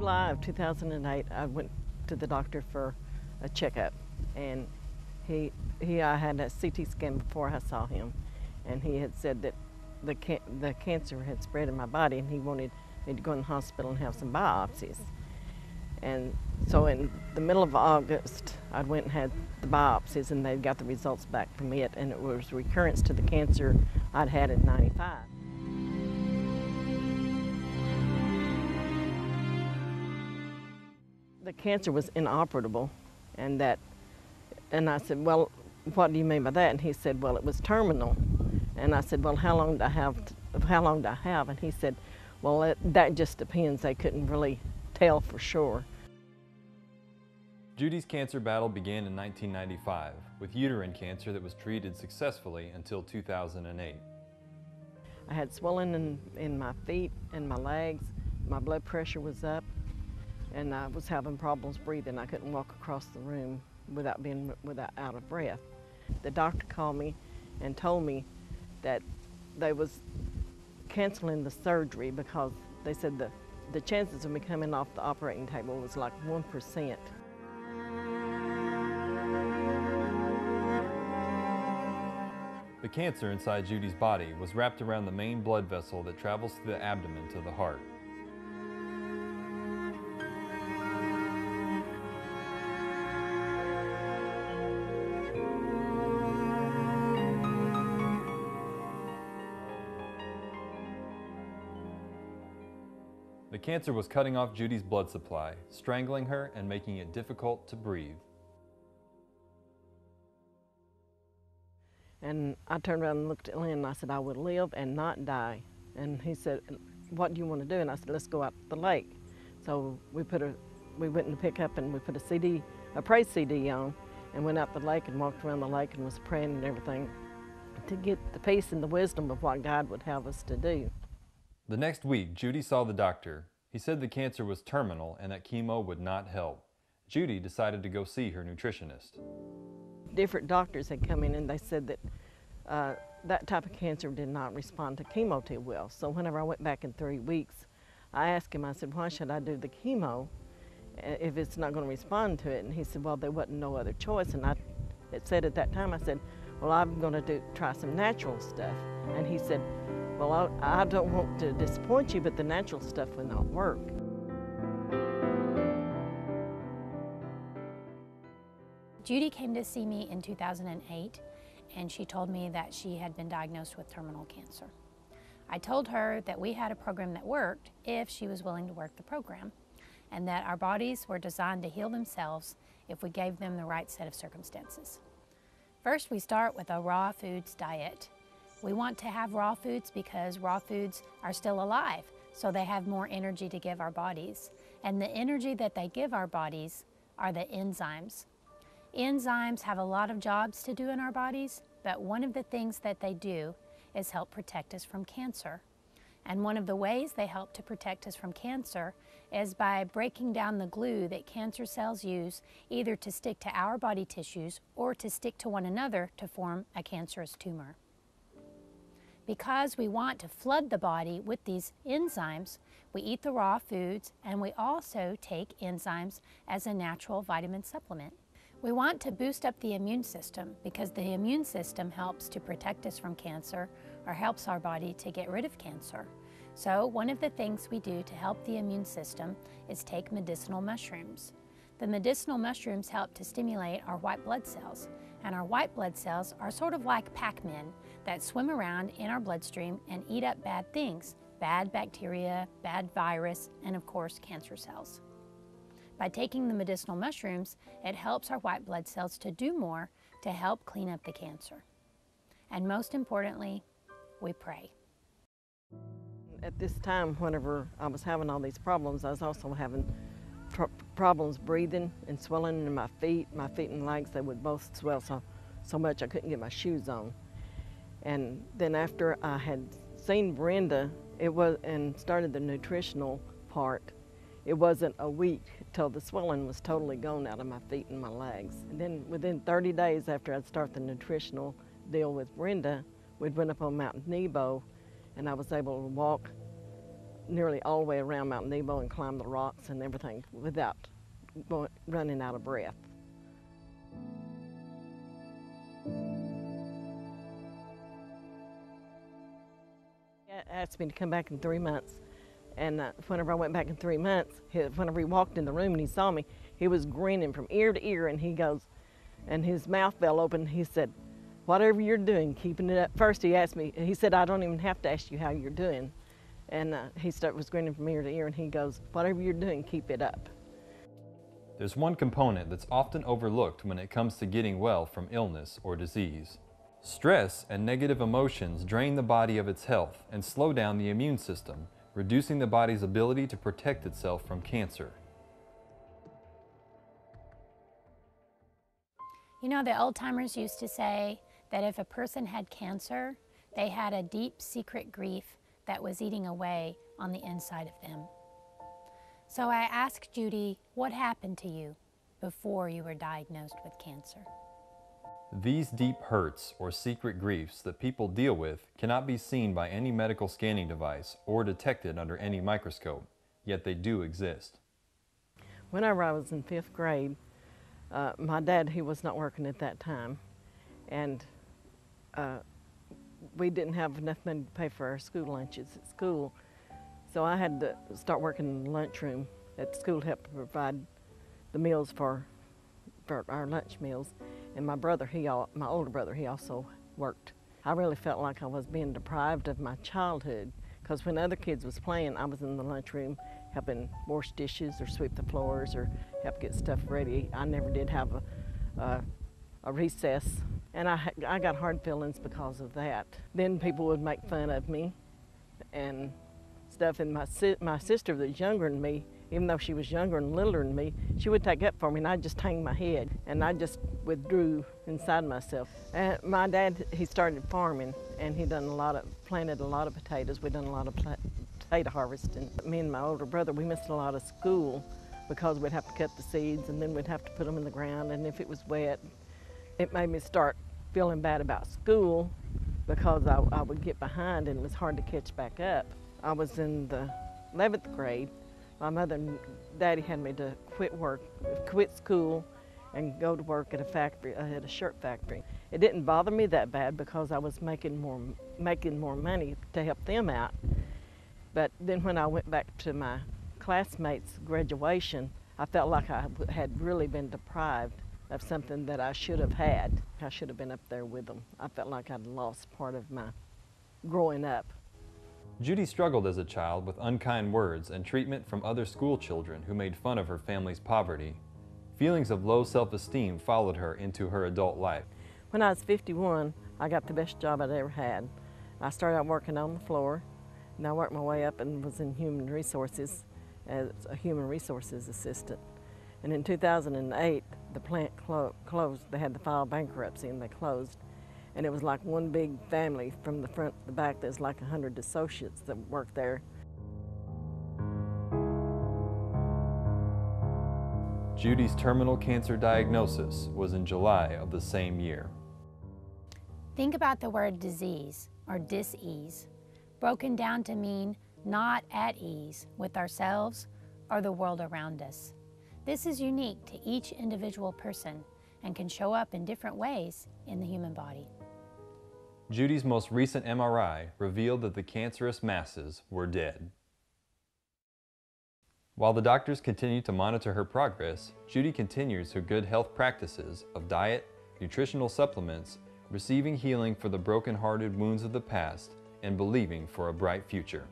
July of 2008, I went to the doctor for a checkup, and I had a CT scan before I saw him, and he had said that the cancer had spread in my body, and he wanted me to go in the hospital and have some biopsies. And so in the middle of August, I went and had the biopsies, and they got the results back from it, and it was recurrence to the cancer I'd had in '95. The cancer was inoperable, and I said, well, what do you mean by that? And he said, well, it was terminal. And I said, well, how long do I have? And he said, well, that just depends. They couldn't really tell for sure. Judy's cancer battle began in 1995 with uterine cancer that was treated successfully until 2008. I had swelling in my feet and my legs. My blood pressure was up, and I was having problems breathing. I couldn't walk across the room without out of breath. The doctor called me and told me that they was canceling the surgery because they said the chances of me coming off the operating table was like 1%. The cancer inside Judy's body was wrapped around the main blood vessel that travels through the abdomen to the heart. The cancer was cutting off Judy's blood supply, strangling her and making it difficult to breathe. And I turned around and looked at Lynn, and I said, I would live and not die. And he said, what do you want to do? And I said, let's go out to the lake. So we went in the pickup, and we put a praise CD on, and went out the lake and walked around the lake and was praying and everything to get the peace and the wisdom of what God would have us to do. The next week, Judy saw the doctor. He said the cancer was terminal and that chemo would not help. Judy decided to go see her nutritionist. Different doctors had come in, and they said that that type of cancer did not respond to chemo too well. So whenever I went back in 3 weeks, I asked him, I said, why should I do the chemo if it's not going to respond to it? And he said, well, there wasn't no other choice. And I said at that time, I said, well, I'm going to try some natural stuff. And he said, well, I don't want to disappoint you, but the natural stuff will not work. Judy came to see me in 2008, and she told me that she had been diagnosed with terminal cancer. I told her that we had a program that worked if she was willing to work the program, and that our bodies were designed to heal themselves if we gave them the right set of circumstances. First, we start with a raw foods diet. We want to have raw foods because raw foods are still alive, so they have more energy to give our bodies. And the energy that they give our bodies are the enzymes. Enzymes have a lot of jobs to do in our bodies, but one of the things that they do is help protect us from cancer. And one of the ways they help to protect us from cancer is by breaking down the glue that cancer cells use either to stick to our body tissues or to stick to one another to form a cancerous tumor. Because we want to flood the body with these enzymes, we eat the raw foods, and we also take enzymes as a natural vitamin supplement. We want to boost up the immune system because the immune system helps to protect us from cancer or helps our body to get rid of cancer. So one of the things we do to help the immune system is take medicinal mushrooms. The medicinal mushrooms help to stimulate our white blood cells, and our white blood cells are sort of like Pac-Men that swim around in our bloodstream and eat up bad things, bad bacteria, bad virus, and of course cancer cells. By taking the medicinal mushrooms, it helps our white blood cells to do more to help clean up the cancer. And most importantly, we pray. At this time, whenever I was having all these problems, I was also having problems breathing and swelling in my feet. My feet and legs, they would both swell so much I couldn't get my shoes on. And then after I had seen Brenda, and started the nutritional part, it wasn't a week till the swelling was totally gone out of my feet and my legs. And then within 30 days after I'd started the nutritional deal with Brenda, we went up on Mount Nebo, and I was able to walk nearly all the way around Mount Nebo and climbed the rocks and everything without running out of breath. He asked me to come back in 3 months, and whenever I went back in 3 months, whenever he walked in the room and he saw me, he was grinning from ear to ear, and he goes, and his mouth fell open. He said, "Whatever you're doing, keeping it up." First he asked me, he said, "I don't even have to ask you how you're doing." And he was grinning from ear to ear, and he goes, "Whatever you're doing, keep it up." There's one component that's often overlooked when it comes to getting well from illness or disease. Stress and negative emotions drain the body of its health and slow down the immune system, reducing the body's ability to protect itself from cancer. You know, the old-timers used to say that if a person had cancer, they had a deep secret grief that was eating away on the inside of them. So I asked Judy, what happened to you before you were diagnosed with cancer? These deep hurts or secret griefs that people deal with cannot be seen by any medical scanning device or detected under any microscope, yet they do exist. Whenever I was in 5th grade, my dad, he was not working at that time, and we didn't have enough money to pay for our school lunches at school, so I had to start working in the lunchroom at school to help provide the meals for our lunch meals. And my brother, my older brother, he also worked. I really felt like I was being deprived of my childhood, because when other kids was playing, I was in the lunchroom helping wash dishes or sweep the floors or help get stuff ready. I never did have a recess, and I got hard feelings because of that. Then people would make fun of me and stuff, and my sister that was younger than me, even though she was younger and littler than me, she would take up for me, and I'd just hang my head, and I just withdrew inside myself. And my dad, he started farming, and he planted a lot of potatoes. We done a lot of potato harvesting. Me and my older brother, we missed a lot of school because we'd have to cut the seeds, and then we'd have to put them in the ground, and if it was wet, it made me start feeling bad about school because I would get behind, and it was hard to catch back up. I was in the 11th grade. My mother and daddy had me to quit school and go to work at a factory, at a shirt factory. It didn't bother me that bad because I was making more money to help them out. But then when I went back to my classmates' graduation, I felt like I had really been deprived of something that I should have had. I should have been up there with them. I felt like I'd lost part of my growing up. Judy struggled as a child with unkind words and treatment from other school children who made fun of her family's poverty. Feelings of low self-esteem followed her into her adult life. When I was 51, I got the best job I'd ever had. I started out working on the floor, and I worked my way up and was in human resources as a human resources assistant. And in 2008, the plant closed. They had to file bankruptcy, and they closed. And it was like one big family from the front to the back. There's like 100 associates that worked there. Judy's terminal cancer diagnosis was in July of the same year. Think about the word disease or dis-ease, broken down to mean not at ease with ourselves or the world around us. This is unique to each individual person and can show up in different ways in the human body. Judy's most recent MRI revealed that the cancerous masses were dead. While the doctors continue to monitor her progress, Judy continues her good health practices of diet, nutritional supplements, receiving healing for the broken-hearted wounds of the past, and believing for a bright future.